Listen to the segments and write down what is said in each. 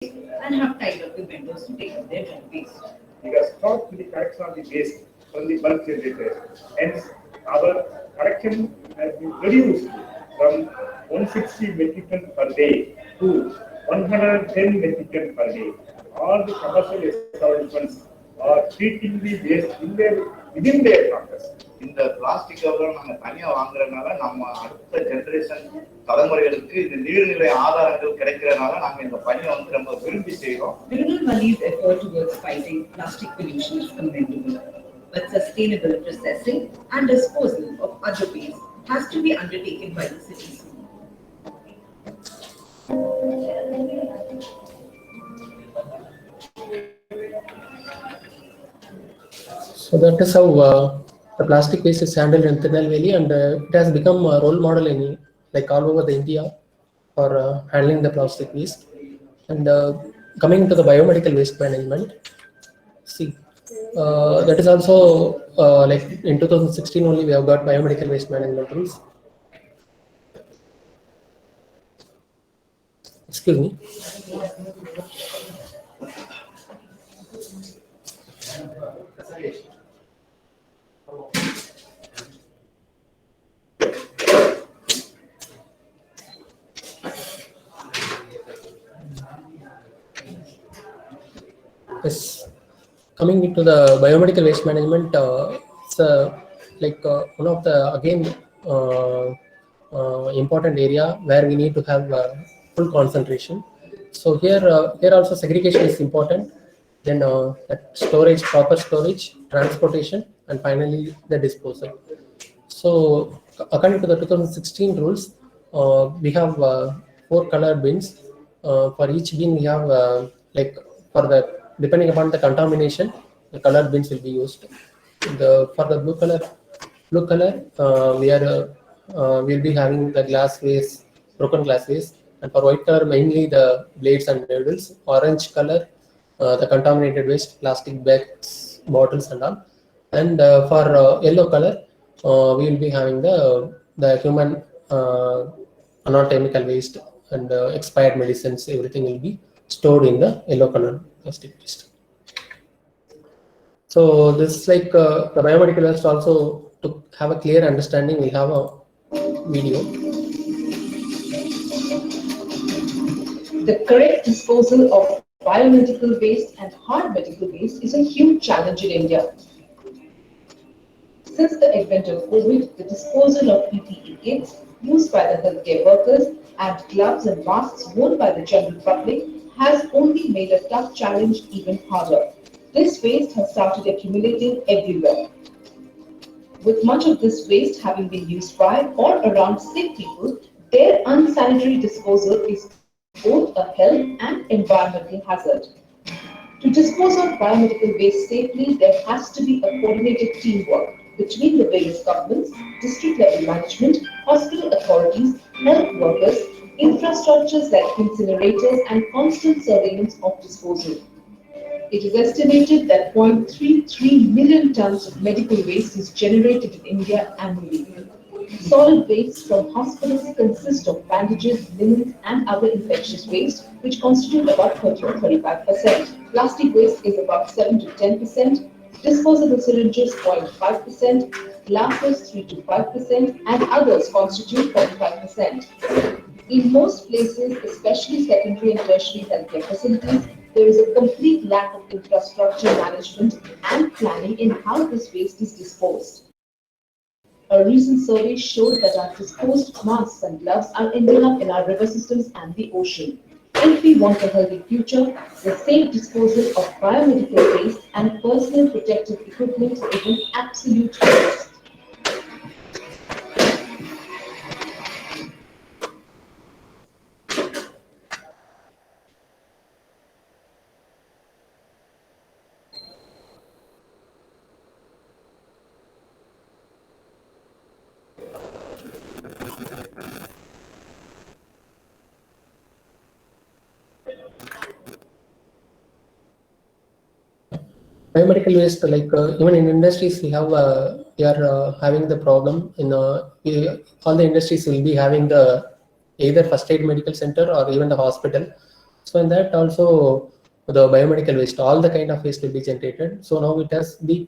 and have tied up the vendors to take up their junk waste. We have stopped the collection of the waste from the bulk generator. Hence, our collection has been reduced from 160 metric ton per day to 110 metric ton per day. All the commercial establishments are treating the waste within their campus. இந்த plastic கவரை நாங்க தனியா வாங்குறதுனால நம்ம அடுத்த generation தலைமுறைகளுக்கு இந்த நீர்நிலை ஆதாரங்கள் கிடைக்கிறதுனால நாங்க இந்த பணியை ரொம்ப விரும்பி செய்றோம். Mineral Valley's effort towards fighting plastic pollution is commendable, but sustainable processing and disposal of other waste has to be undertaken by the cities. So that is how the plastic waste is handled in Tirunelveli, and it has become a role model in like all over the India for handling the plastic waste. And coming to the biomedical waste management, see that is also like in 2016 only we have got biomedical waste management rules. Excuse me. Yes, coming into the biomedical waste management, it's like one of the again important area where we need to have full concentration. So here also segregation is important. Then that storage, proper storage, transportation, and finally the disposal. So according to the 2016 rules, we have 4 color bins. For each bin we have like for the depending upon the contamination, the color bins will be used. For the blue color, we'll be having the glass waste, broken glass waste, and for white color mainly the blades and needles. Orange color, the contaminated waste, plastic bags, bottles, and all. And for yellow color, we will be having the human anatomical waste and expired medicines. Everything will be stored in the yellow color plastic waste. So this is like the biomedical waste. Also, to have a clear understanding, we have a video. The correct disposal of biomedical waste and hard medical waste is a huge challenge in India. Since the advent of COVID, the disposal of PPE kits used by the healthcare workers and gloves and masks worn by the general public has only made a tough challenge even harder. This waste has started accumulating everywhere. With much of this waste having been used by or around sick people, their unsanitary disposal is both a health and environmental hazard. To dispose of biomedical waste safely, there has to be a coordinated teamwork between the various governments, district level management, hospital authorities, health workers, infrastructures like incinerators, and constant surveillance of disposal. It is estimated that 0.33 million tons of medical waste is generated in India annually. Solid waste from hospitals consist of bandages, linens, and other infectious waste, which constitute about 30 to 35%. Plastic waste is about 7 to 10%, disposable syringes 0.5%, glasses 3 to 5%, and others constitute 45%. In most places, especially secondary and tertiary healthcare facilities, there is a complete lack of infrastructure management and planning in how this waste is disposed. A recent survey showed that our disposed masks and gloves are ending up in our river systems and the ocean. If we want a healthy future, the safe disposal of biomedical waste and personal protective equipment is an absolute must. Biomedical waste, like even in industries, we are having the problem. In all the industries will be having the either first aid medical center or even the hospital. So in that also the biomedical waste, all the kind of waste will be generated. So now it has been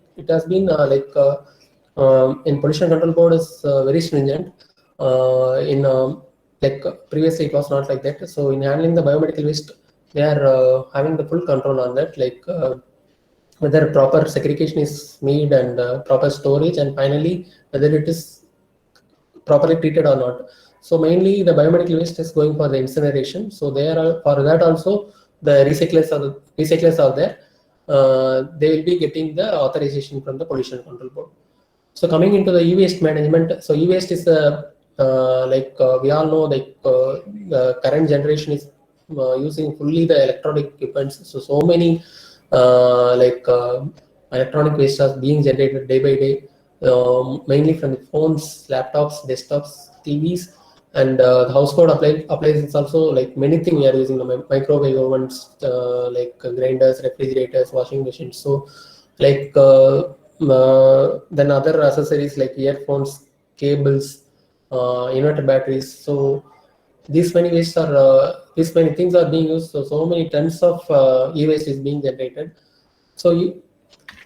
in pollution control board is very stringent. In like previously it was not like that. So in handling the biomedical waste, they are having the full control on that, like whether proper segregation is made and proper storage, and finally whether it is properly treated or not. So mainly the biomedical waste is going for the incineration. So there are for that also the recyclers are there. They will be getting the authorization from the pollution control board. So coming into the e-waste management, so e-waste is we all know, like the current generation is using fully the electronic equipments. So many electronic waste are being generated day by day, mainly from the phones, laptops, desktops, TVs, and the household appliances also, like many things we are using the microwave ovens, grinders, refrigerators, washing machines. So like then other accessories like earphones, cables, inverter batteries. So these many things are being used. So many tons of e-waste is being generated. So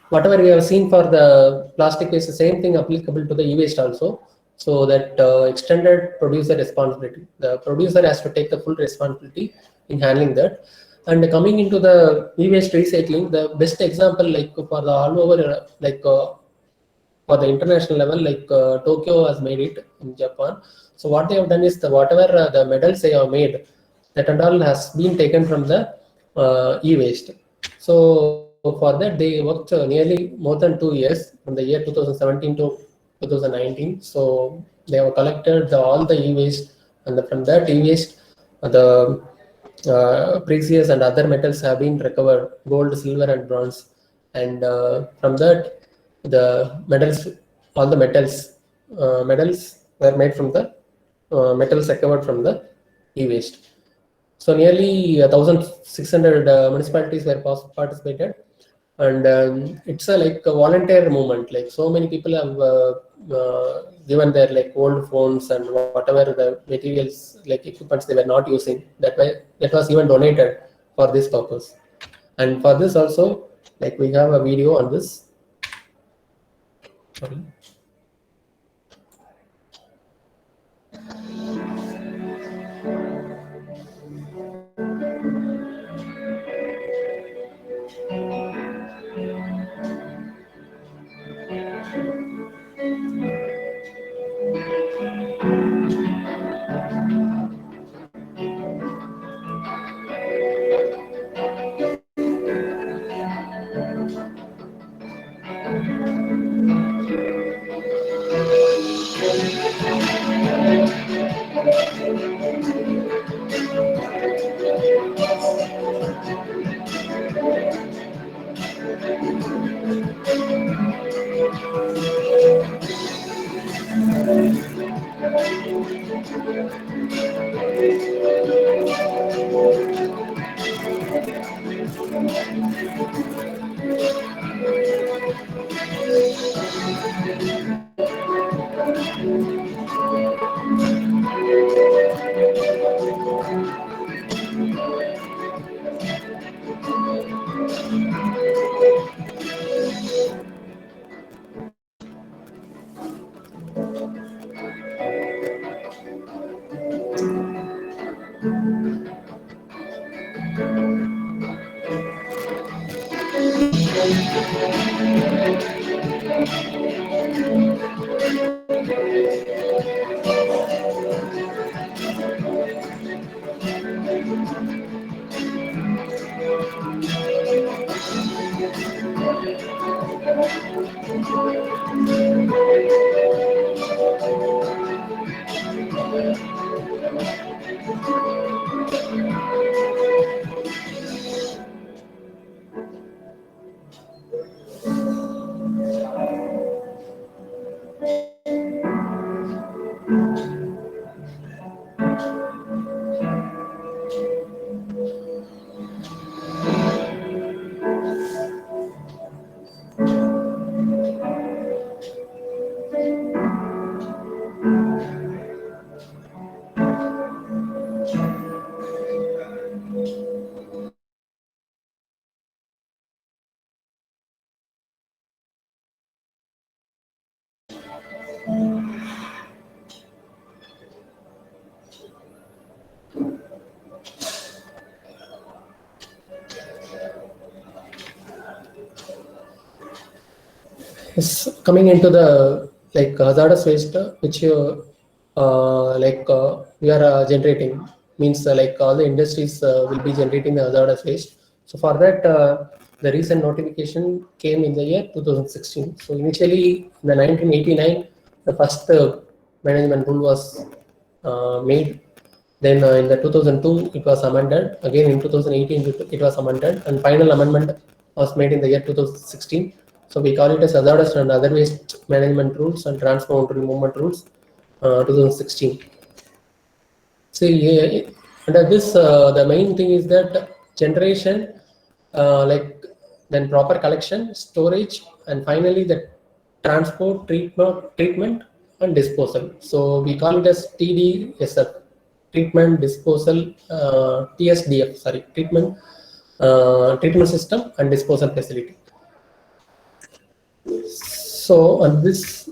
whatever we have seen for the plastic waste, the same thing applicable to the e-waste also. So that extended producer responsibility. The producer has to take the full responsibility in handling that. And coming into the e-waste recycling, the best example, like for the all over for the international level, like Tokyo has made it in Japan. So what they have done is the whatever the medals they have made, that and all has been taken from the e-waste. So for that they worked nearly more than 2 years, from the year 2017 to 2019. So they have collected all the e-waste, and from that e-waste, the precious and other metals have been recovered, gold, silver, and bronze. And from that, the metals, all the metals were made from the metals recovered from the e-waste. So nearly 1,600 municipalities were participated, and it's a like a volunteer movement. Like so many people have given their like old phones and whatever the materials, like equipments they were not using. That was even donated for this purpose. And for this also, like we have a video on this. Sorry. Yes, coming into the like hazardous waste, which we are generating, means like all the industries will be generating the hazardous waste. So for that, the recent notification came in the year 2016. So initially, in the 1989, the first management rule was made. Then in the 2002, it was amended. Again in 2018, it was amended, and final amendment was made in the year 2016. So we call it as hazardous and other waste management rules and transboundary movement rules, 2016. See, under this, the main thing is that generation, then proper collection, storage, and finally the transport, treatment, and disposal. So we call it as TDSF, treatment, disposal, TSDF, sorry, treatment system and disposal facility. So under this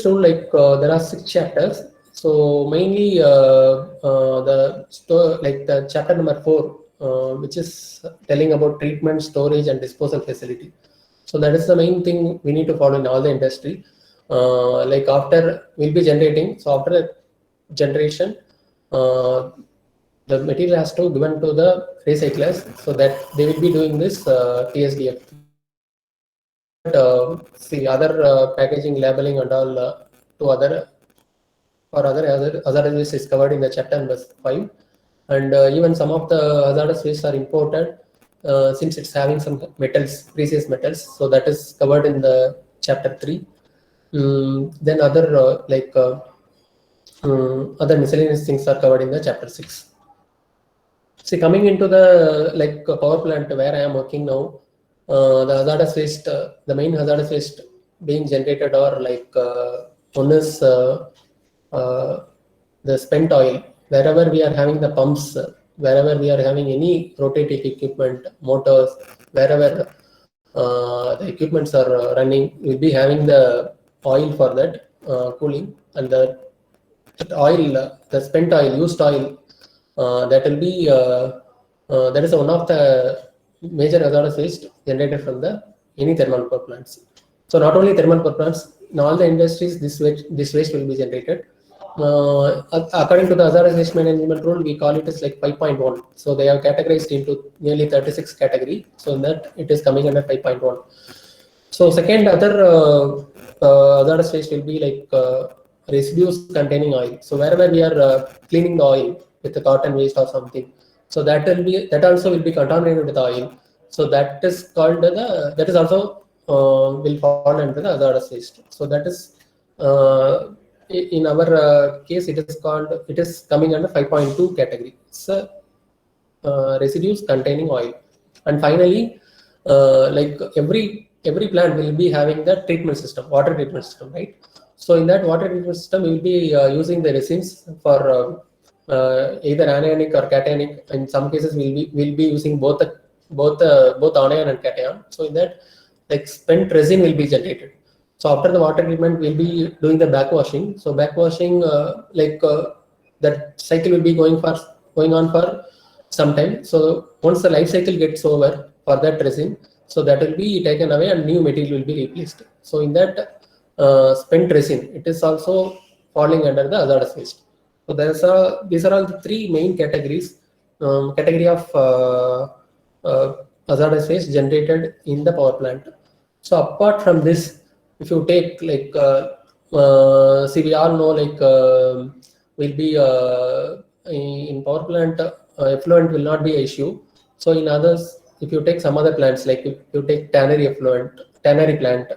rule, there are 6 chapters. So mainly the chapter number 4, which is telling about treatment, storage, and disposal facility. So that is the main thing we need to follow in all the industry. Like after we'll be generating, so after the generation, the material has to given to the recyclers, so that they will be doing this TSDF. See other packaging, labeling, and all to other waste is covered in the chapter number 5, and even some of the hazardous waste are imported since it's having some metals, precious metals, so that is covered in the chapter 3. Then other other miscellaneous things are covered in the chapter 6. See, coming into the power plant where I am working now, the hazardous waste, the main hazardous waste being generated are one is the spent oil. Wherever we are having the pumps, wherever we are having any rotating equipment, motors, wherever the equipments are running, we'll be having the oil for that cooling, and that oil, the spent oil, used oil, that will be that is one of the major hazardous waste generated from the any thermal power plants. So not only thermal power plants, in all the industries, this waste will be generated. According to the hazardous waste management rule, we call it as like 5.1. So they are categorized into nearly 36 category. So in that it is coming under 5.1. So second other hazardous waste will be like residues containing oil. So wherever we are cleaning the oil with the cotton waste or something, so that also will be contaminated with oil. So that is called that is also will fall under the hazardous waste. So that is in our case it is coming under 5.2 category. So residues containing oil, and finally like every plant will be having the treatment system, water treatment system, right? So in that water treatment system, we will be using the resins for either anionic or cationic. In some cases, we'll be using both anion and cation. So in that, like spent resin will be generated. So after the water treatment, we'll be doing the backwashing. So backwashing, that cycle will be going on for some time. So once the life cycle gets over for that resin, so that will be taken away and new material will be replaced. So in that spent resin, it is also falling under the hazardous waste. So these are all the 3 main categories, category of hazardous waste generated in the power plant. So apart from this, if you take like see, we all know will be in power plant effluent will not be an issue. So in others, if you take some other plants, like if you take tannery plant,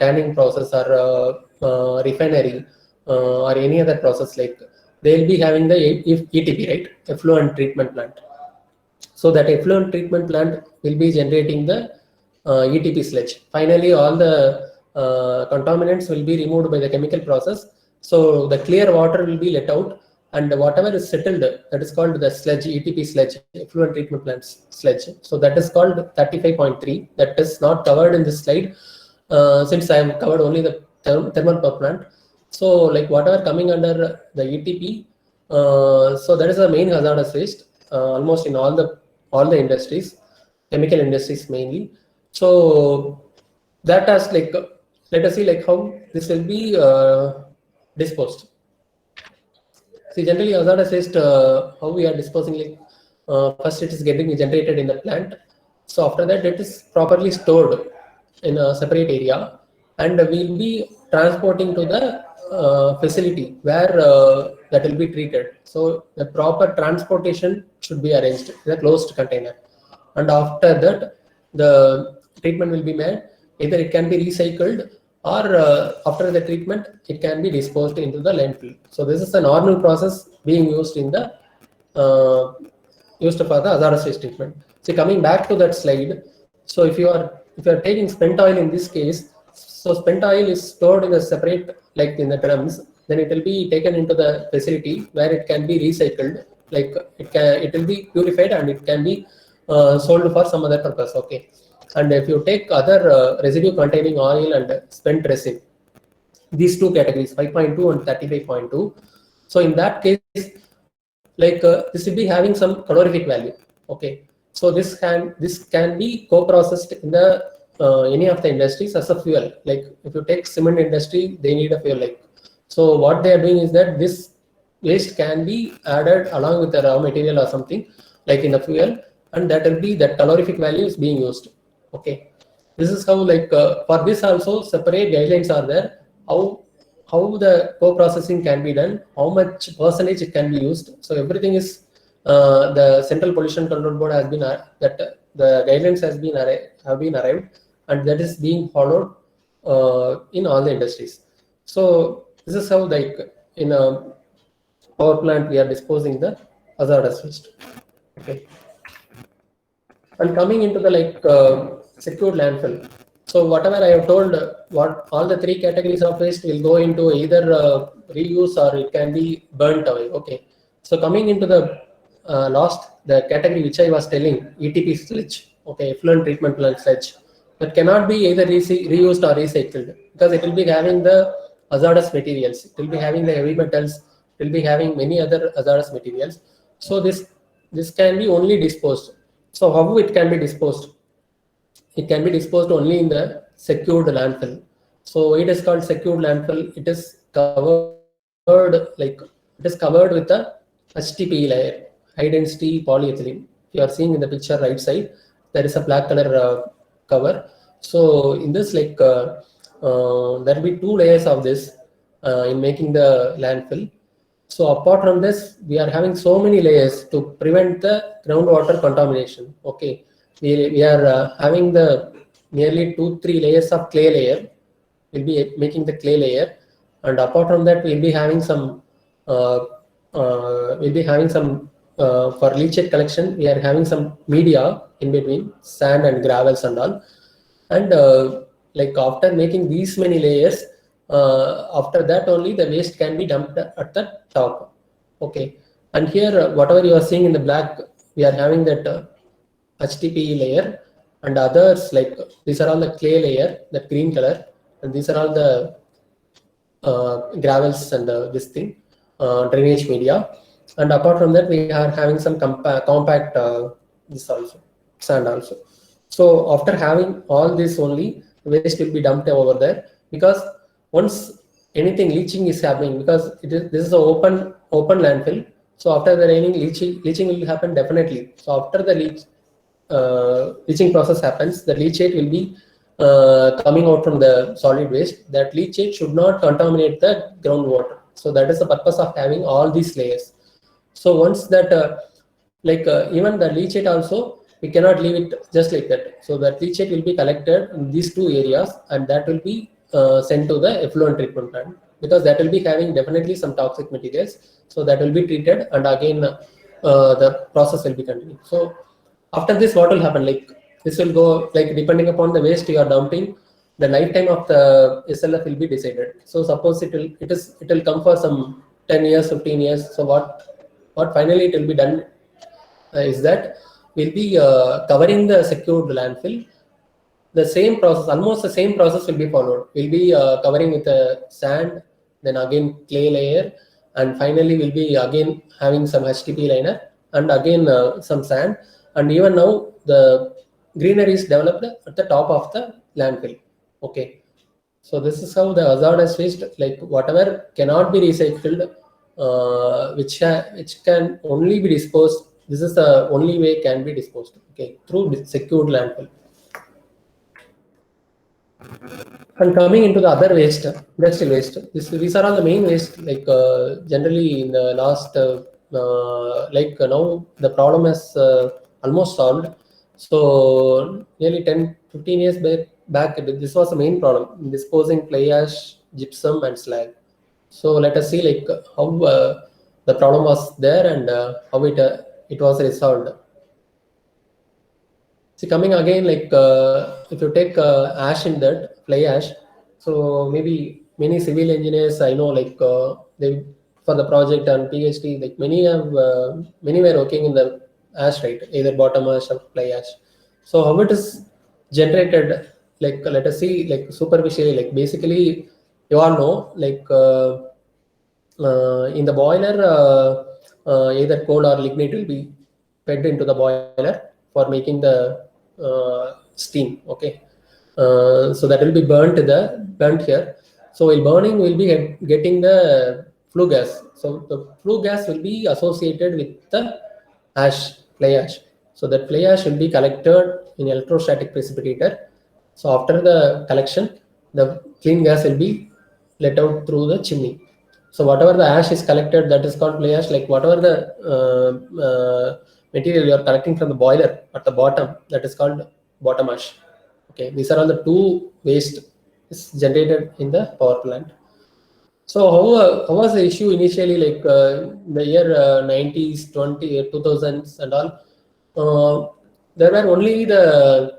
tanning process, or refinery, or any other process, like they'll be having the ETP, right, effluent treatment plant. So that effluent treatment plant will be generating the ETP sludge. Finally, all the contaminants will be removed by the chemical process. So the clear water will be let out, and whatever is settled, that is called the sludge, ETP sludge, effluent treatment plant sludge. So that is called 35.3. That is not covered in this slide, since I have covered only the thermal power plant. So like whatever coming under the ETP, so that is the main hazardous waste almost in all the industries, chemical industries mainly. So that as like, let us see like how this will be disposed. See, generally hazardous waste, how we are disposing, like first it is getting generated in the plant. So after that it is properly stored in a separate area, and we'll be transporting to the facility where that will be treated. So the proper transportation should be arranged in a closed container, and after that the treatment will be made. Either it can be recycled, or after the treatment it can be disposed into the landfill. So this is a normal process being used in the used for the hazardous waste treatment. See, coming back to that slide, so if you are taking spent oil in this case, so spent oil is stored in a separate, like in the drums, then it will be taken into the facility where it can be recycled, like it will be purified and it can be sold for some other purpose. Okay. And if you take other residue containing oil and spent resin, these two categories 5.2 and 35.2, so in that case, like this will be having some calorific value. Okay, so this can be co-processed in the any of the industries as a fuel. Like if you take cement industry, they need a fuel. Like, so what they are doing is that this waste can be added along with the raw material or something like in the fuel, and that will be that calorific value is being used. Okay, this is how, like for this also separate guidelines are there, how the co-processing can be done, how much percentage it can be used. So everything is the Central Pollution Control Board has been that the guidelines have been arrived, and that is being followed in all the industries. So this is how, like in a power plant, we are disposing the hazardous waste. Okay. And coming into the secured landfill. So whatever I have told, what all the three categories of waste will go into either reuse or it can be burnt away. Okay. So coming into the the category which I was telling, ETP sludge. Okay, effluent treatment plant sludge, that cannot be either reused or recycled, because it will be having the hazardous materials. It will be having the heavy metals. It will be having many other hazardous materials. So this can be only disposed. So how it can be disposed? It can be disposed only in the secured landfill. So it is called secured landfill. It is covered with a HDPE layer, high density polyethylene. You are seeing in the picture right side, there is a black color cover. So in this, there will be two layers of this in making the landfill. So apart from this, we are having so many layers to prevent the groundwater contamination. Okay, we are having the nearly 2-3 layers of clay layer. We'll be making the clay layer, and apart from that, we'll be having some for leachate collection. We are having some media in between, sand and gravels and all. And after making these many layers, after that only the waste can be dumped at the top. Okay, and here whatever you are seeing in the black, we are having that HDPE layer, and others these are all the clay layer, that green color, and these are all the gravels and this thing, drainage media. And apart from that, we are having some compact this also, sand also. So after having all this only, waste will be dumped over there, because once anything leaching is happening, because this is an open landfill. So after the raining, leaching will happen definitely. So after the leaching process happens, the leachate will be coming out from the solid waste. That leachate should not contaminate the groundwater. So that is the purpose of having all these layers. So once that, even the leachate also, we cannot leave it just like that. So that leachate will be collected in these two areas, and that will be sent to the effluent treatment plant, because that will be having definitely some toxic materials. So that will be treated, and again the process will be continued. So after this, what will happen? This will go, depending upon the waste you are dumping, the lifetime of the SLF will be decided. So suppose it will come for some 10 years, 15 years. So what finally it will be done is that we'll be covering the secured landfill. The same process, almost the same process will be followed. We'll be covering with a sand, then again clay layer, and finally we'll be again having some HDPE liner, and again some sand. And even now the greenery is developed at the top of the landfill. Okay, so this is how the hazardous waste, like whatever cannot be recycled, which can only be disposed. This is the only way can be disposed. Okay, through secured landfill. And coming into the other waste, industrial waste, these are all the main waste. Like generally in the last, now the problem is almost solved. So nearly 10-15 years back, this was the main problem: disposing fly ash, gypsum, and slag. So let us see like how the problem was there and how it was resolved. See, coming again, like if you take ash in that fly ash, so maybe many civil engineers I know, like they for the project and PhD, like many were working in the ash, right? Either bottom ash or fly ash. So how it is generated? Like let us see, like superficially, like basically you all know, like in the boiler, either coal or lignite will be fed into the boiler for making the steam. Okay, so that will be burnt here. So while burning, we'll be getting the flue gas. So the flue gas will be associated with the ash, fly ash. So that fly ash will be collected in electrostatic precipitator. So after the collection, the clean gas will be let out through the chimney. So whatever the ash is collected, that is called fly ash. Like whatever the material you are collecting from the boiler at the bottom, that is called bottom ash. Okay, these are all the two waste is generated in the power plant. So how was the issue initially, like the year 90s, 2000s and all? There were only the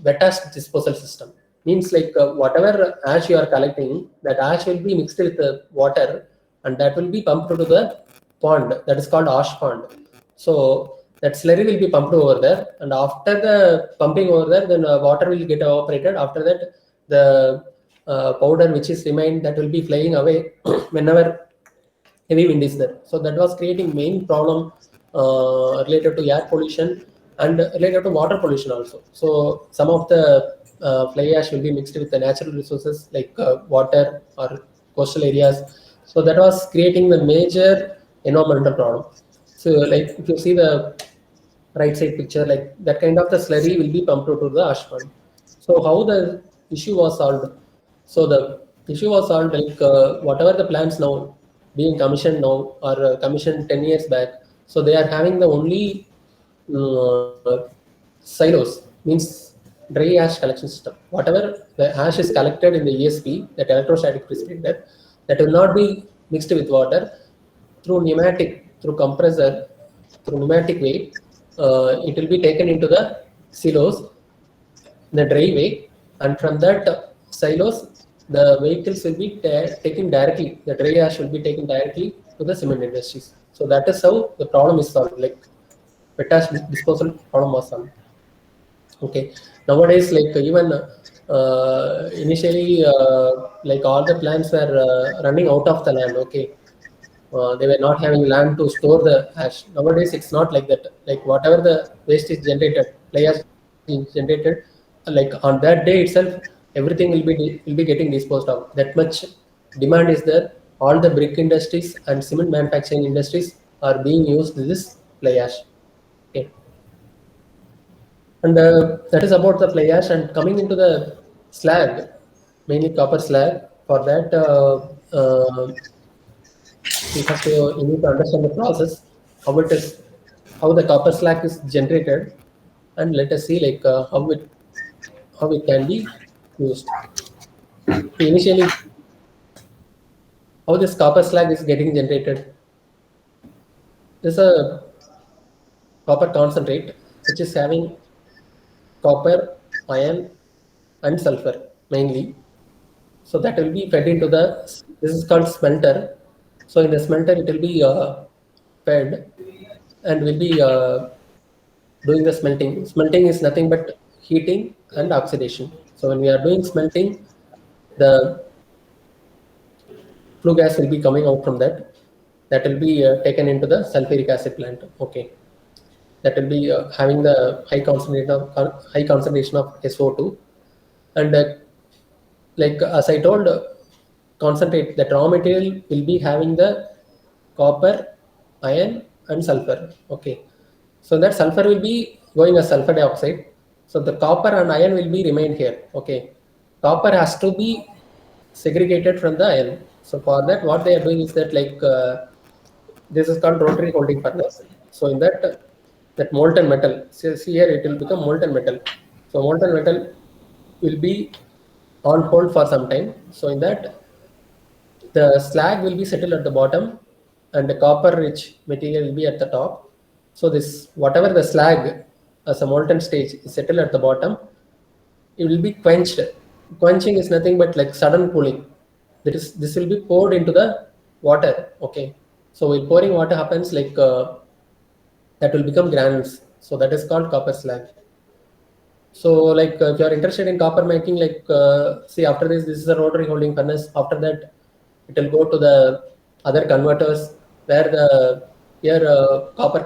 wet ash disposal system. Means like whatever ash you are collecting, that ash will be mixed with the water and that will be pumped to the pond, that is called ash pond. So that slurry will be pumped over there, and after the pumping over there, then water will get evaporated. After that, the powder which is remained, that will be flying away whenever heavy wind is there. So that was creating main problem related to air pollution and related to water pollution also. So some of the fly ash will be mixed with the natural resources like water or coastal areas. So that was creating the major environmental problem. So like if you see the right side picture, like that kind of the slurry will be pumped to the ash pond. So how the issue was solved? So the issue was solved like whatever the plants now being commissioned now or commissioned 10 years back, so they are having the only silos, means dry ash collection system. Whatever the ash is collected in the ESP, that electrostatic precipitator, that will not be mixed with water. Through pneumatic, through compressor, through pneumatic way, it will be taken into the silos in the dry way, and from that silos, the vehicles will be taken directly, the dry ash will be taken directly to the cement industries. So that is how the problem is solved, like wet ash disposal problem was solved. Okay, nowadays, like even initially, like all the plants were running out of the land. Okay, they were not having land to store the ash. Nowadays, it's not like that. Like whatever the waste is generated, fly ash is generated, like on that day itself, everything will be getting disposed of. That much demand is there. All the brick industries and cement manufacturing industries are being used this fly ash. Okay, and that is about the fly ash. And coming into the slag, mainly copper slag. For that, you need to understand the process, how the copper slag is generated, and let us see like how it can be used. Initially, how this copper slag is getting generated. There's a copper concentrate which is having copper, iron, and sulfur mainly. So that will be fed into this is called smelter. So in the smelter, it will be fed and will be doing the smelting. Smelting is nothing but heating and oxidation. So when we are doing smelting, the flue gas will be coming out from that. That will be taken into the sulfuric acid plant. Okay, that will be having the high concentration of SO2, And like as I told, concentrate, that raw material will be having the copper, iron, and sulfur. Okay, so that sulfur will be going as sulfur dioxide. So the copper and iron will be remained here. Okay, copper has to be segregated from the iron. So for that, what they are doing is that like this is called rotary holding furnace. So in that molten metal, see here it will become molten metal. So molten metal will be on hold for some time. So in that, the slag will be settled at the bottom and the copper rich material will be at the top. So this, whatever the slag as a molten stage is settled at the bottom, it will be quenched. Quenching is nothing but like sudden cooling. That is, this will be poured into the water. Okay, so when pouring water happens, like that will become granules. So that is called copper slag. So like if you are interested in copper making, like see, after this is a rotary holding furnace. After that, it will go to the other converters where the here copper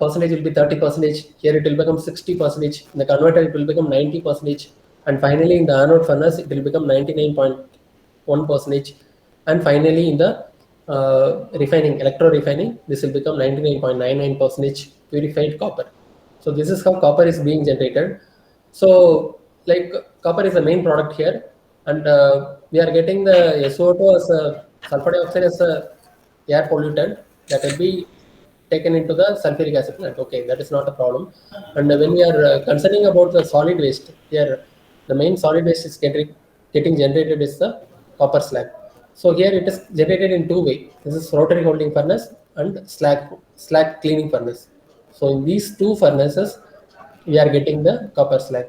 percentage will be 30%. Here it will become 60%. In the converter it will become 90%, and finally in the anode furnace it will become 99.1%, and finally in the refining, electro refining, this will become 99.99% purified copper. So this is how copper is being generated. So like copper is the main product here, and we are getting the SO2 as a sulfur dioxide as a air pollutant that will be taken into the sulfuric acid plant. Okay, that is not a problem. And when we are concerning about the solid waste here, the main solid waste is getting generated is the copper slag. So here it is generated in two ways. This is rotary holding furnace and slag cleaning furnace. So in these two furnaces, we are getting the copper slag.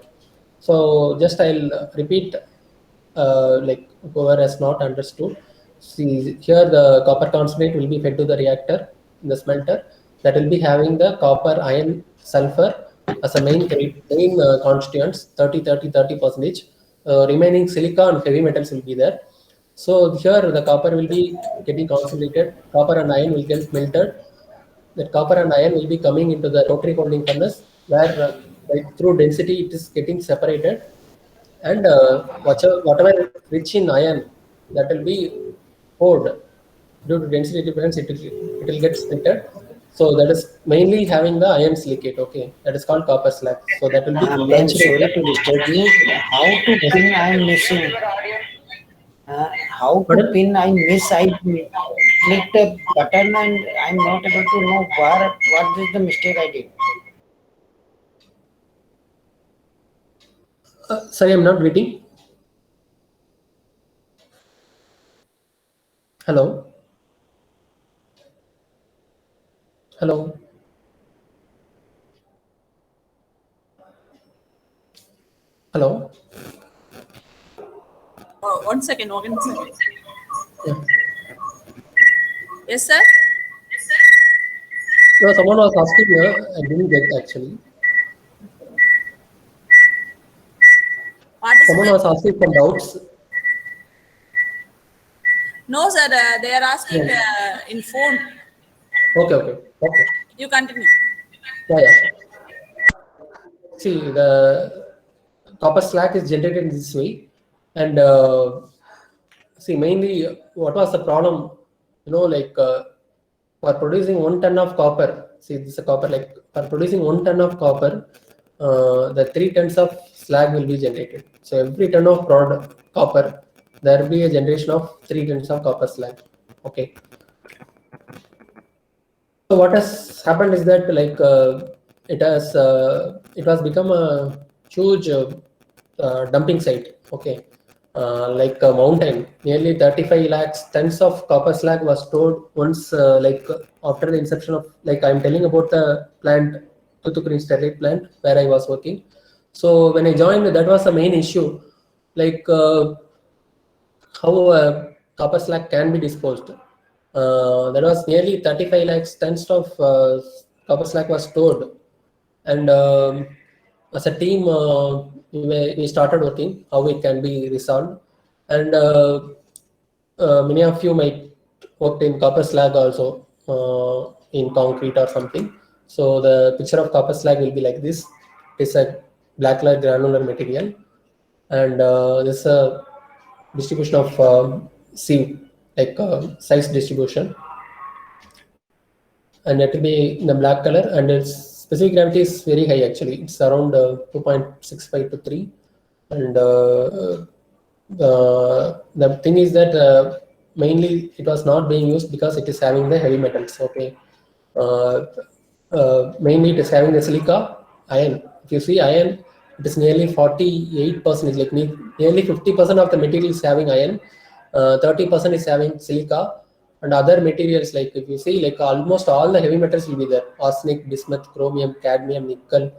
So just I'll repeat, like whoever has not understood. See here, the copper concentrate will be fed to the reactor in the smelter. That will be having the copper, iron, sulfur as a main constituents, 30%. Remaining silica and heavy metals will be there. So here the copper will be getting concentrated. Copper and iron will get melted. That copper and iron will be coming into the rotary holding furnace where like through density it is getting separated, and whatever rich in iron, that will be poured. Due to density difference, it will get splitted. So that is mainly having the iron silicate. Okay, that is called copper slag. So that will be Ma'am, quenched. sorry to disturb you. How to pin I am missing? How to Pardon? pin I miss? I clicked a button and I'm not able to know what is the mistake I did. Sorry, I'm not getting. Hello. Hello. Hello. 1 second, 1 second. Yeah. Yes, sir. No, someone was asking. I didn't get actually. Someone Participant? was asking some doubts. No, sir. They are asking Yeah. in phone. Okay. You continue. Yeah. See, the copper slag is generated in this way, and see, mainly what was the problem? Like for producing 1 ton of copper. See, this is a copper. Like for producing 1 ton of copper, the 3 tons of slag will be generated. So every ton of copper, there will be a generation of 3 tons of copper slag. Okay. So what has happened is that like it has become a huge dumping site. Okay, like a mountain. Nearly 35 lakhs tons of copper slag was stored once, like after the inception of, like I'm telling about the plant, Thoothukudi Sterlite plant where I was working. So when I joined, that was the main issue, like how copper slag can be disposed. That was nearly 35 lakhs tons of copper slag was stored, and as a team, we started working how it can be resolved, and many of you might worked in copper slag also in concrete or something. So the picture of copper slag will be like this. It's a black light granular material. and this is a distribution of sieve, like size distribution, and it will be in the black color, and its specific gravity is very high actually. It's around 2.65 to 3, and the thing is that mainly it was not being used because it is having the heavy metals. Okay, mainly it is having the silica, iron. If you see iron, it is nearly 48%, like nearly 50% of the material is having iron, 30% is having silica, and other materials, like if you see, like almost all the heavy metals will be there: arsenic, bismuth, chromium, cadmium, nickel,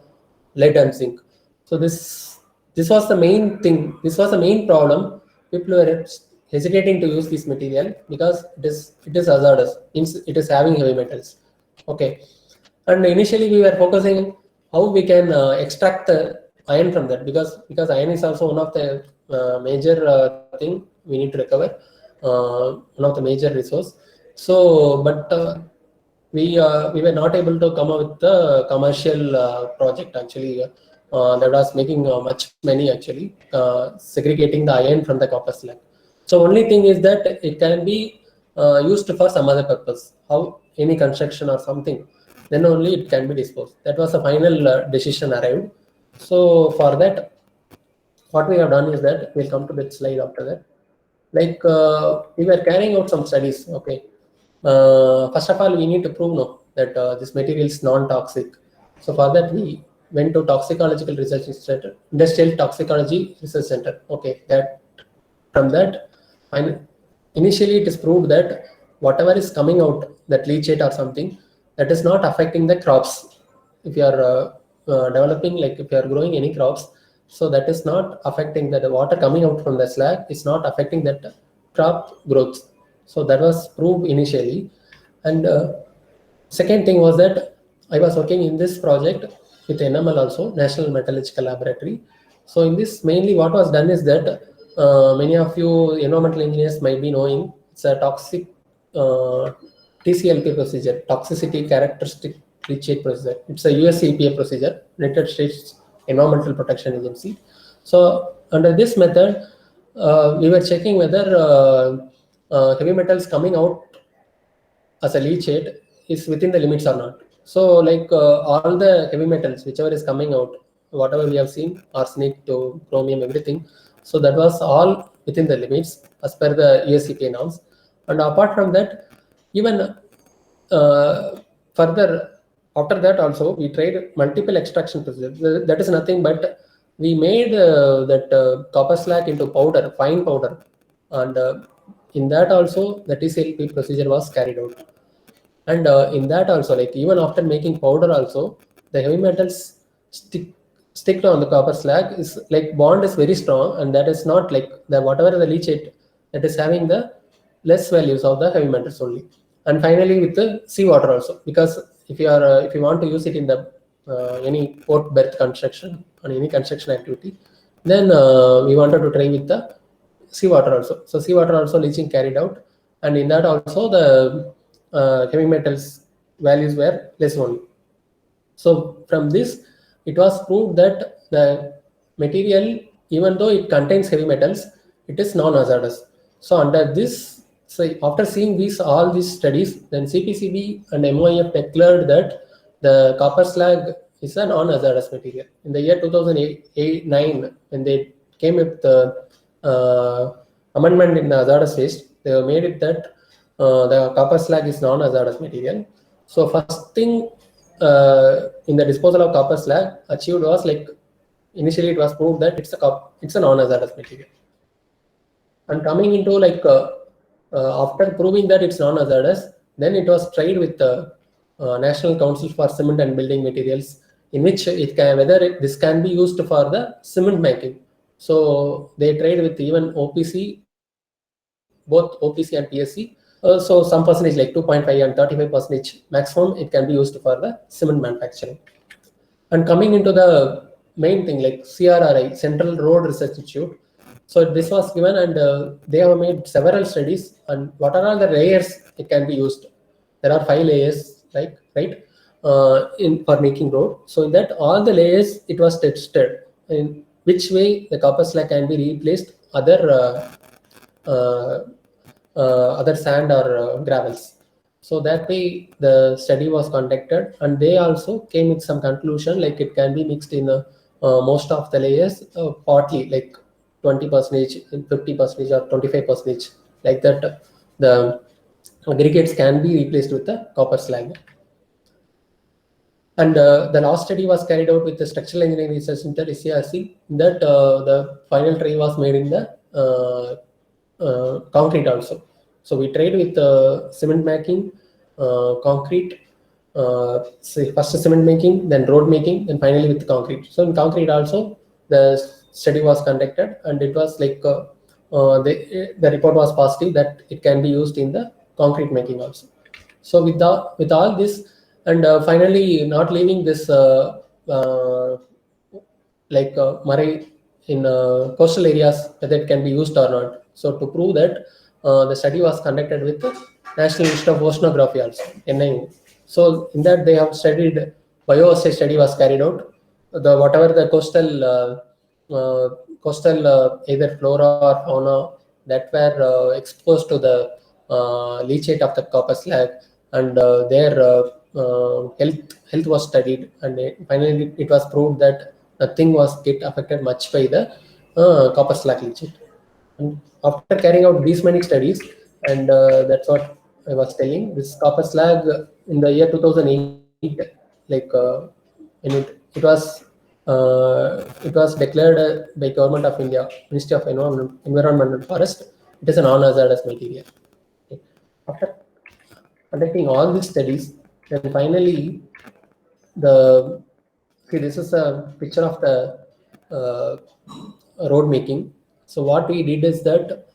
lead, and zinc. So this was the main thing. This was the main problem. People were hesitating to use this material because it is hazardous. It is having heavy metals. Okay, and initially we were focusing how we can extract the iron from that, because iron is also one of the major thing we need to recover, one of the major resource. So, but we were not able to come up with the commercial project actually that was making much money actually, segregating the iron from the copper slag. So only thing is that it can be used for some other purpose, how any construction or something, then only it can be disposed. That was the final decision arrived. So for that, what we have done is that we'll come to that slide after that. Like we were carrying out some studies. Okay, first of all, we need to prove no that this material is non-toxic. So for that, we went to Toxicological Research Center, Industrial Toxicology Research Center. Okay, that from that, and initially it is proved that whatever is coming out, that leachate or something, that is not affecting the crops. If you are developing, like if you are growing any crops, so that is not affecting that. The water coming out from the slag is not affecting that crop growth. So that was proved initially. And second thing was that I was working in this project with NML also, National Metallurgical Laboratory. So in this, mainly what was done is that many of you environmental engineers might be knowing, it's a toxic TCLP procedure, toxicity characteristic leachate procedure. It's a US EPA procedure, United States Environmental Protection Agency. So under this method, we were checking whether heavy metals coming out as a leachate is within the limits or not. So like all the heavy metals, whichever is coming out, whatever we have seen, arsenic to chromium, everything. So that was all within the limits as per the USEPA norms. And apart from that, even further after that also, we tried multiple extraction procedures. That is nothing but we made that copper slag into powder, fine powder, and in that also the TCLP procedure was carried out. And in that also, like even after making powder also, the heavy metals stick on the copper slag is like bond is very strong, and that is not like the whatever the leachate that is having the less values of the heavy metals only. And finally with the seawater also, because if you are if you want to use it in the any port berth construction or any construction activity, then we wanted to try with the seawater also. So seawater also leaching carried out, and in that also the heavy metals values were less only. So from this, it was proved that the material, even though it contains heavy metals, it is non-hazardous. So under this, so after seeing all these studies, then CPCB and MOIF declared that the copper slag is a non-hazardous material. In the year 2008-9, when they came with the amendment in the hazardous waste, they made it that the copper slag is non-hazardous material. So first thing in the disposal of copper slag achieved was, like initially it was proved that it's a non-hazardous material. And coming into like after proving that it's non-hazardous, then it was tried with the National Council for Cement and Building Materials, in which this can be used for the cement making. So they tried with even OPC, both OPC and PSC. So some percentage like 2.5 and 35% maximum, it can be used for the cement manufacturing. And coming into the main thing, like CRRI, Central Road Research Institute. So this was given, and they have made several studies on what are all the layers it can be used. There are 5 layers, right? In for making road. So in that all the layers it was tested. And which way the copper slag can be replaced other sand or gravels. So that way the study was conducted, and they also came with some conclusion like it can be mixed in most of the layers, partly like 20%, 50% or 25%, like that. The aggregates can be replaced with the copper slag. And the last study was carried out with the Structural Engineering Research Center (SCRC). That the final try was made in the concrete also. So we tried with cement making, concrete, first cement making, then road making, and finally with concrete. So in concrete also, the study was conducted, and it was like the report was positive that it can be used in the concrete making also. So with all this, and finally not leaving this murray in coastal areas, whether it can be used or not. So to prove that, the study was conducted with the National Institute of Oceanography also, NIO. So in that they have studied, bioassay study was carried out. The whatever the coastal either flora or fauna that were exposed to the leachate of the copper slag, and their health was studied, and finally it was proved that nothing was get affected much by the copper slag leachate. And after carrying out these many studies, and that's what I was telling, this copper slag in the year 2008, like when it was declared by Government of India, Ministry of Environment and Forest, it is a non-hazardous material. Okay. After conducting all these studies, then finally this is a picture of the road making. So what we did is that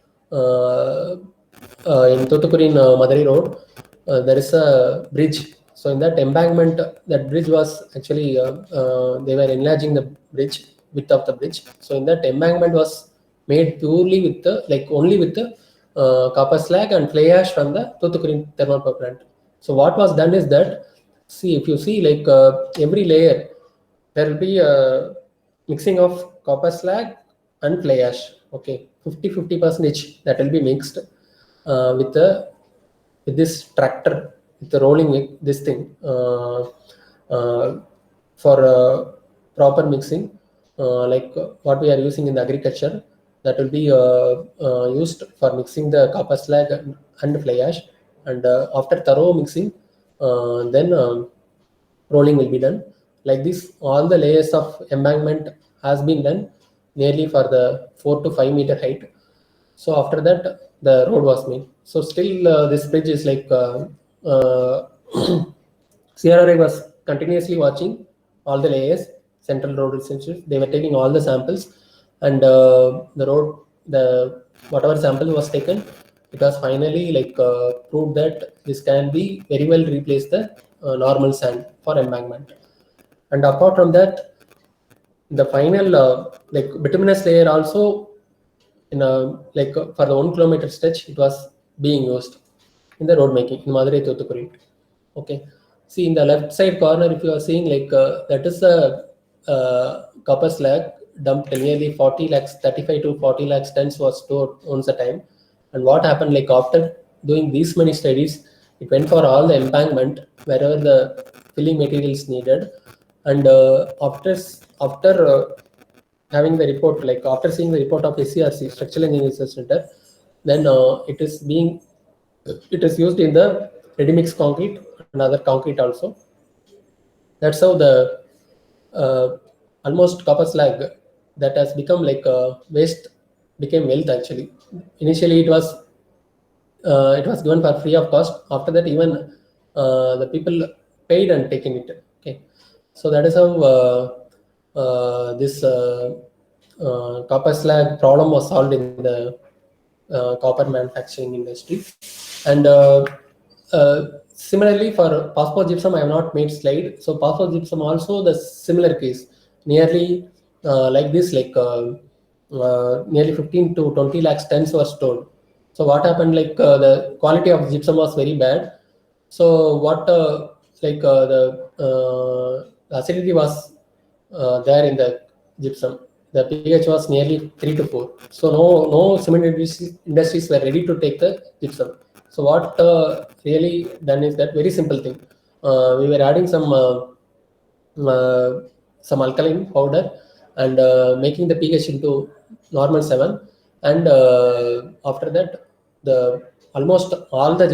in Thoothukudi Madurai Road, there is a bridge. So in that embankment, that bridge was actually they were enlarging the bridge, width of the bridge. So in that embankment was made purely with only with the copper slag and fly ash from the Thoothukudi thermal power plant. So what was done is that, see, if you see every layer, there will be a mixing of copper slag and fly ash. Okay, 50% that will be mixed with this tractor, with the rolling this thing for proper mixing, like what we are using in the agriculture, that will be used for mixing the copper slag and fly ash. And after thorough mixing, then rolling will be done. Like this, all the layers of embankment has been done nearly for the 4 to 5 meter height. So after that, the road was made. So still this bridge is like CRRI was continuously watching all the layers, Central Road Research. They were taking all the samples, and the road, whatever sample was taken, it was finally proved that this can be very well replace the normal sand for embankment. And apart from that, the final bituminous layer also in for the 1 kilometer stretch, it was being used in the road making in Madurai Thoothukudi. Okay, see in the left side corner, if you are seeing that is a copper slag dumped nearly 40 lakhs, 35 to 40 lakhs tons was stored once a time. And what happened, after doing these many studies, it went for all the embankment wherever the filling material is needed. And after having the report, after seeing the report of SCRC, Structural Engineering Research Center, then it is used in the ready mix concrete and other concrete also. That's how the almost copper slag that has become waste became wealth actually. Initially it was given for free of cost. After that, even the people paid and taken it. Okay, so that is how this copper slag problem was solved in the copper manufacturing industry. And similarly for phosphogypsum, I have not made slide. So phosphogypsum also the similar case, nearly like this, nearly 15 to 20 lakhs tons were stored. So what happened, the quality of gypsum was very bad. So what the acidity was there in the gypsum. the pH was nearly 3 to 4. So no cement industries were ready to take the gypsum. So what really done is that very simple thing. We were adding some alkaline powder and making the pH into normal 7, and after that the almost all the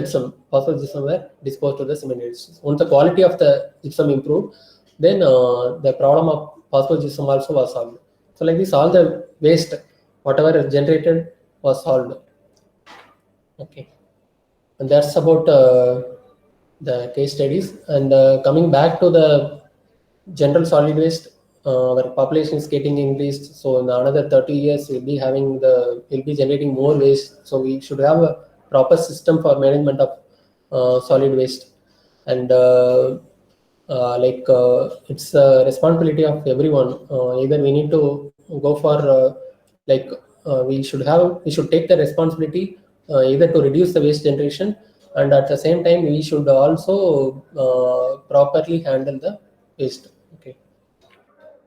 phosphorus gypsum were disposed to the cement industries. Once the quality of the gypsum improved, then the problem of phosphorus gypsum also was solved. So like this, all the waste whatever is generated was solved. Okay, and that's about the case studies. And coming back to the general solid waste, our population is getting increased. So in another 30 years, we'll be generating more waste. So we should have a proper system for management of solid waste. And it's a responsibility of everyone. Either we need to go for we should take the responsibility either to reduce the waste generation, and at the same time we should also properly handle the waste. Okay,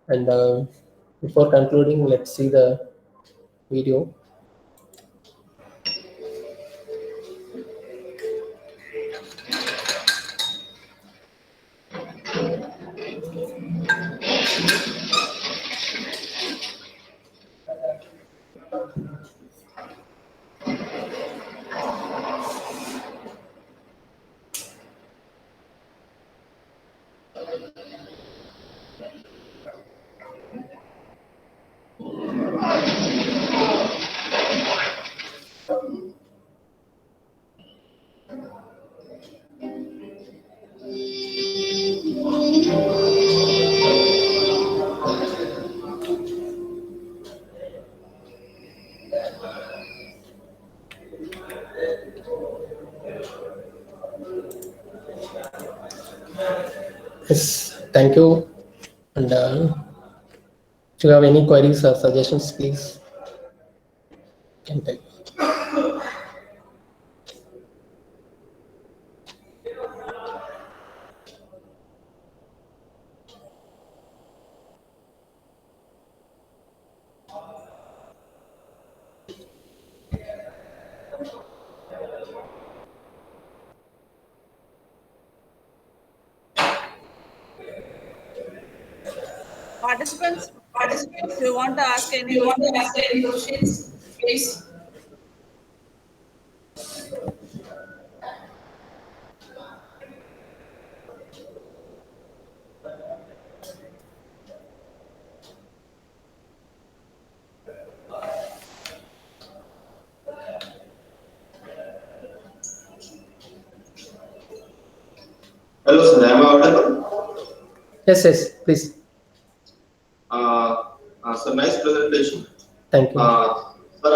and before concluding, let's see the video. Yes, thank you. And if you have any queries or suggestions, please can tell. Participants, if you want to ask any questions, please. Hello, sir. Am I audible? Yes, please. Sir, nice presentation. Thank you. Sir,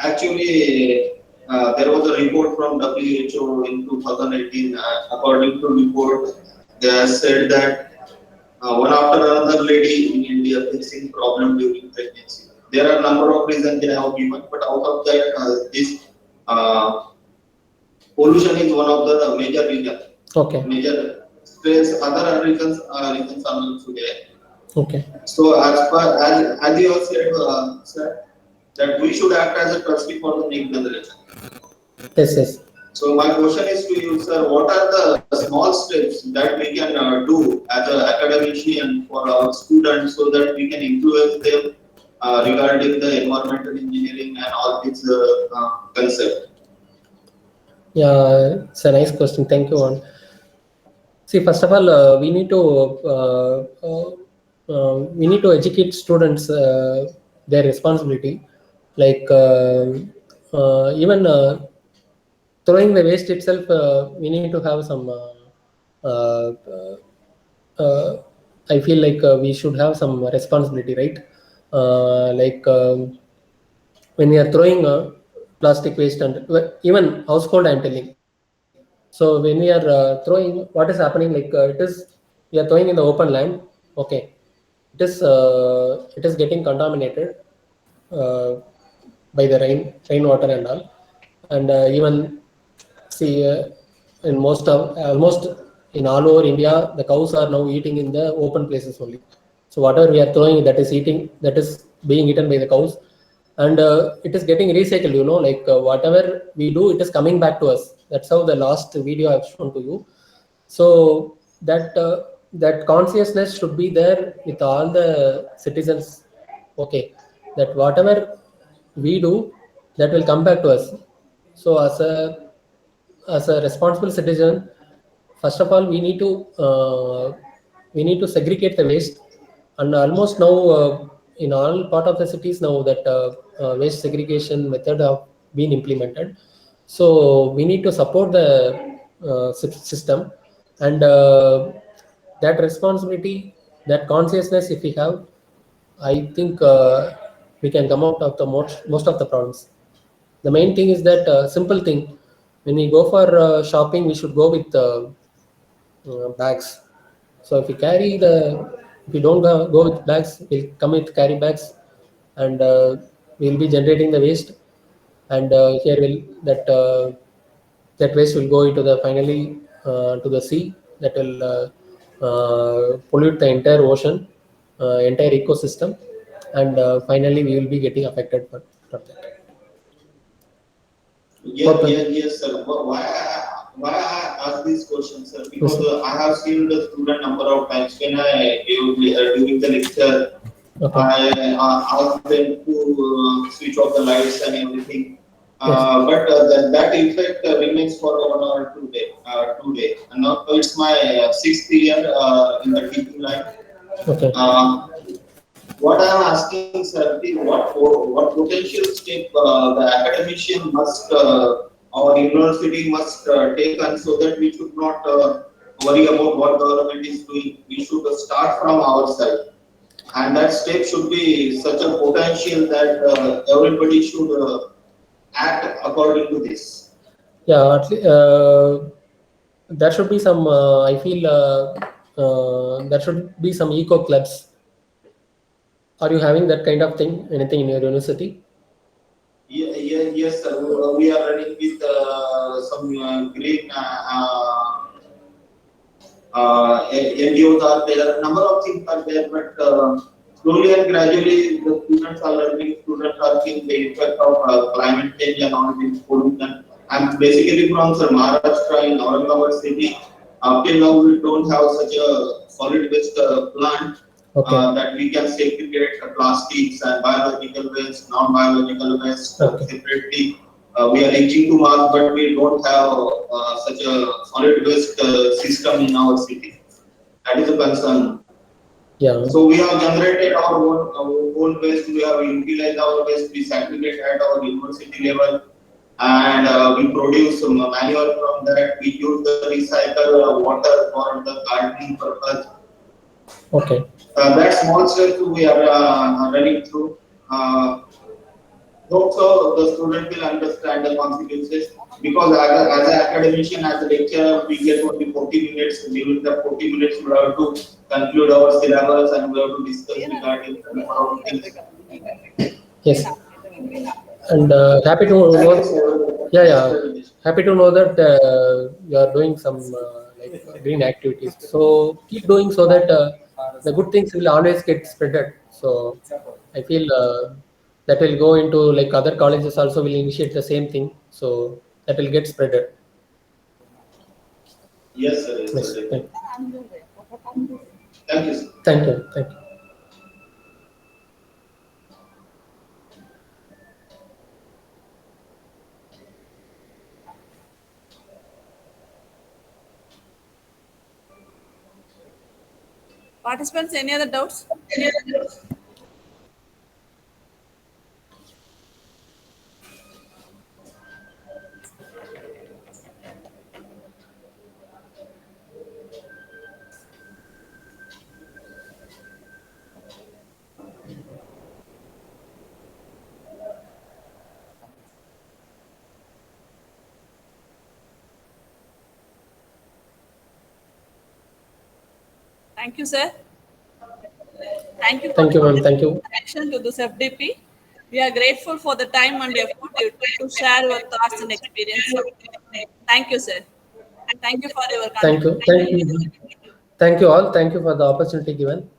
actually, there was a report from WHO in 2018. According to report, they have said that one after another lady in India facing problem during pregnancy. There are a number of reasons they have given, but out of that, this pollution is one of the major reasons. Okay. Major stress, other reasons are also there. Okay. So as you have said, sir, that we should act as a trustee for the next generation. Yes. So my question is to you, sir, what are the small steps that we can do as an academician for our students so that we can influence them regarding the environmental engineering and all these concepts? Yeah, it's a nice question. Thank you, Juan. See, first of all, we need to educate students their responsibility. Like even throwing the waste itself, we need to have some. I feel like we should have some responsibility, right? When we are throwing plastic waste and even household, I'm telling. So when we are throwing, what is happening? We are throwing in the open land. Okay, it is getting contaminated by the rainwater and all, and even see in almost in all over India, the cows are now eating in the open places only. So whatever we are throwing, that is being eaten by the cows, and it is getting recycled. Like whatever we do, it is coming back to us. That's how the last video I've shown to you. So that consciousness should be there with all the citizens. Okay, that whatever we do, that will come back to us. So as a responsible citizen, first of all, we need to segregate the waste, and almost now in all part of the cities now that waste segregation method have been implemented. So we need to support the system, and that responsibility, that consciousness, if we have, I think we can come out of the most of the problems. The main thing is that simple thing. When we go for shopping, we should go with bags. So if we don't go with bags, we'll come with carry bags, and we'll be generating the waste. And here that waste will go into the finally to the sea. That will pollute the entire ocean, entire ecosystem, and finally we will be getting affected from that. Yes, sir. Why I ask this question, sir? Because I have seen the student number of times when I during the lecture, Okay. I ask them to switch off the lights and everything. But that effect remains for 1 or 2 days. 2 days. And now it's my sixth year in the teaching line. Okay. What I am asking, sir, is what potential step the academician must or university must take on so that we should not worry about what government is doing. We should start from our side, and that step should be such a potential that everybody should act according to this. Yeah, there should be some. I feel there should be some eco clubs. Are you having that kind of thing? Anything in your university? Yes, sir. We are running with some green NGOs are there. A number of things are there, but slowly and gradually the students are learning. Students are seeing the effect of climate change and all this pollution. I'm basically from Maharashtra in Aurangabad city. Up till now, we don't have such a solid waste plant. Okay. That we can segregate plastics and biological waste, non-biological waste separately. We are reaching to Mars, but we don't have such a solid waste system in our city. That is a concern. Yeah. So we have generated our own waste. We have utilized our waste. We segregate at our university level, and we produce manure from that. We use the recycle water for the gardening purpose. Okay. That small step we are running through. Hope so the student will understand the consequences, because as an academician, as a lecturer, we get only 40 minutes. During the 40 minutes, we have to conclude our syllabus and we have to discuss regarding the things. Yes. And happy to know. Yeah. Happy to know that you are doing some like green activities. So keep doing so that the good things will always get spreaded. So I feel that will go into like other colleges also will initiate the same thing. So that will get spreaded. Yes, sir. Yes, Yes. sir. Thank Thank you, sir. Thank you. Thank you. Participants, any other doubts? Thank you, sir. Thank you for Thank you, ma'am. Thank you. connection to this FDP. We are grateful for the time and effort you took to share your thoughts and experiences. Thank you, sir. And thank you for your Thank you. contribution. Thank you. Thank you all. Thank you for the opportunity given.